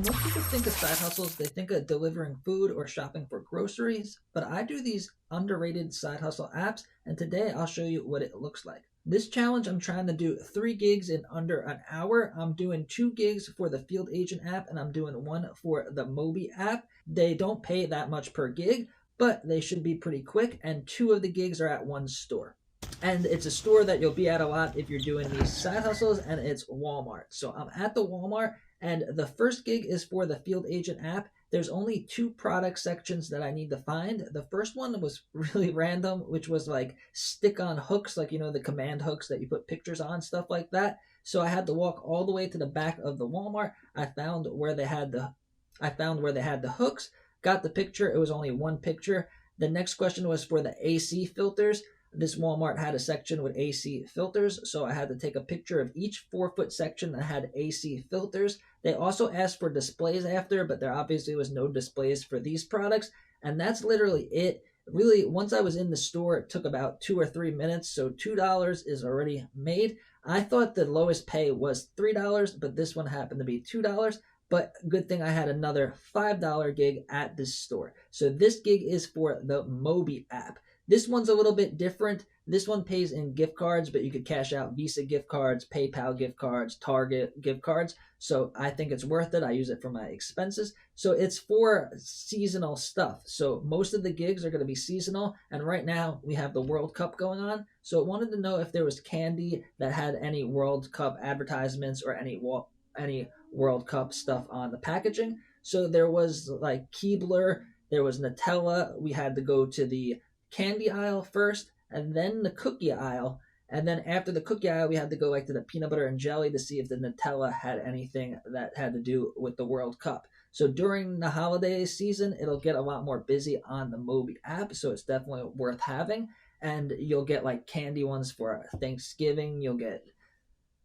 most people think of side hustles, they think of delivering food or shopping for groceries, but I do these underrated side hustle apps, and today I'll show you what it looks like. This challenge, I'm trying to do 3 gigs in under an hour. I'm doing 2 gigs for the Field Agent app, and I'm doing one for the Mobi app. They don't pay that much per gig, but they should be pretty quick, and 2 of the gigs are at one store. And it's a store that you'll be at a lot if you're doing these side hustles, and it's Walmart. So I'm at the Walmart, and the first gig is for the Field Agent app. There's only 2 product sections that I need to find. The first one was really random, which was like stick-on hooks, like the command hooks that you put pictures on, stuff like that. So I had to walk all the way to the back of the Walmart. I found where they had the hooks, got the picture. It was only one picture. The next question was for the AC filters. This Walmart had a section with AC filters, so I had to take a picture of each 4-foot section that had AC filters. They also asked for displays after, but there obviously was no displays for these products, and that's literally it. Really, once I was in the store, it took about 2 or 3 minutes, so $2 is already made. I thought the lowest pay was $3, but this one happened to be $2. But good thing I had another $5 gig at this store. So this gig is for the Mobi app. This one's a little bit different. This one pays in gift cards, but you could cash out Visa gift cards, PayPal gift cards, Target gift cards. So I think it's worth it. I use it for my expenses. So it's for seasonal stuff. So most of the gigs are going to be seasonal. And right now we have the World Cup going on. So I wanted to know if there was candy that had any World Cup advertisements or any World Cup stuff on the packaging. So there was like Keebler, there was Nutella. We had to go to the candy aisle first, and then the cookie aisle, and then after the cookie aisle we had to go like to the peanut butter and jelly to see if the Nutella had anything that had to do with the World Cup. So during the holiday season it'll get a lot more busy on the Mobi app, so it's definitely worth having. And you'll get like candy ones for Thanksgiving, you'll get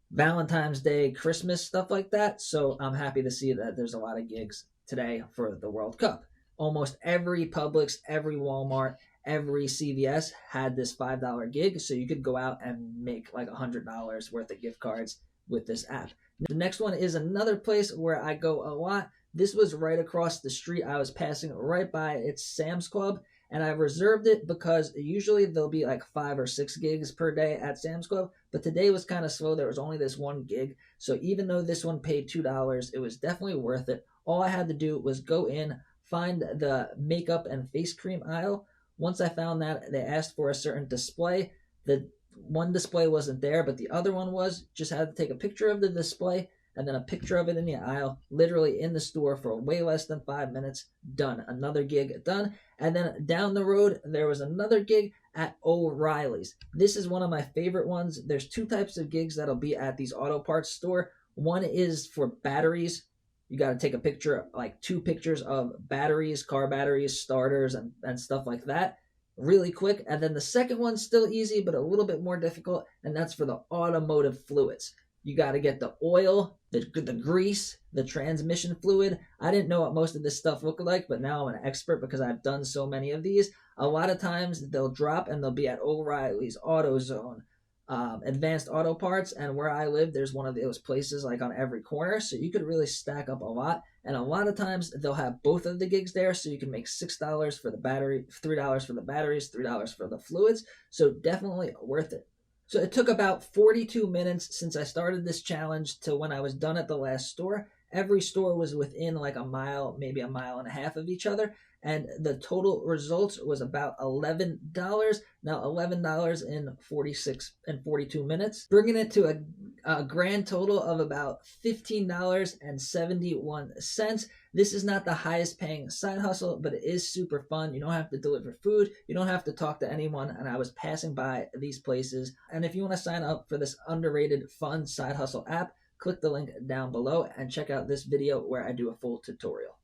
Valentine's Day, Christmas, stuff like that. So I'm happy to see that there's a lot of gigs today for the World Cup. Almost every Publix, every Walmart, every CVS had this $5 gig, so you could go out and make like $100 worth of gift cards with this app. The next one is another place where I go a lot. This was right across the street. I was passing right by. It's Sam's Club, and I reserved it because usually there'll be like 5 or 6 gigs per day at Sam's Club, but today was kind of slow. There was only this one gig, so even though this one paid $2, it was definitely worth it. All I had to do was go in, find the makeup and face cream aisle. Once I found that, they asked for a certain display. The one display wasn't there, but the other one was. Just had to take a picture of the display and then a picture of it in the aisle, literally in the store for way less than 5 minutes. Done. Another gig done. And then down the road, there was another gig at O'Reilly's. This is one of my favorite ones. There's 2 types of gigs that'll be at these auto parts store. One is for batteries. You got to take a picture, like 2 pictures of batteries, car batteries, starters, and stuff like that. Really quick. And then the second one's still easy, but a little bit more difficult, and that's for the automotive fluids. You got to get the oil, the grease, the transmission fluid. I didn't know what most of this stuff looked like, but now I'm an expert because I've done so many of these. A lot of times they'll drop and they'll be at O'Reilly's, AutoZone, Advanced Auto Parts, and where I live there's one of those places like on every corner, so you could really stack up a lot. And a lot of times they'll have both of the gigs there, so you can make $6 for the battery, $3 for the batteries, $3 for the fluids. So definitely worth it. So it took about 42 minutes since I started this challenge to when I was done at the last store. Every store was within like a mile, maybe a mile and a half of each other, and the total results was about $11. Now $11 in 42 minutes, bringing it to a grand total of about $15.71. This is not the highest paying side hustle, but it is super fun. You don't have to deliver food. You don't have to talk to anyone. And I was passing by these places. And if you want to sign up for this underrated fun side hustle app, click the link down below and check out this video where I do a full tutorial.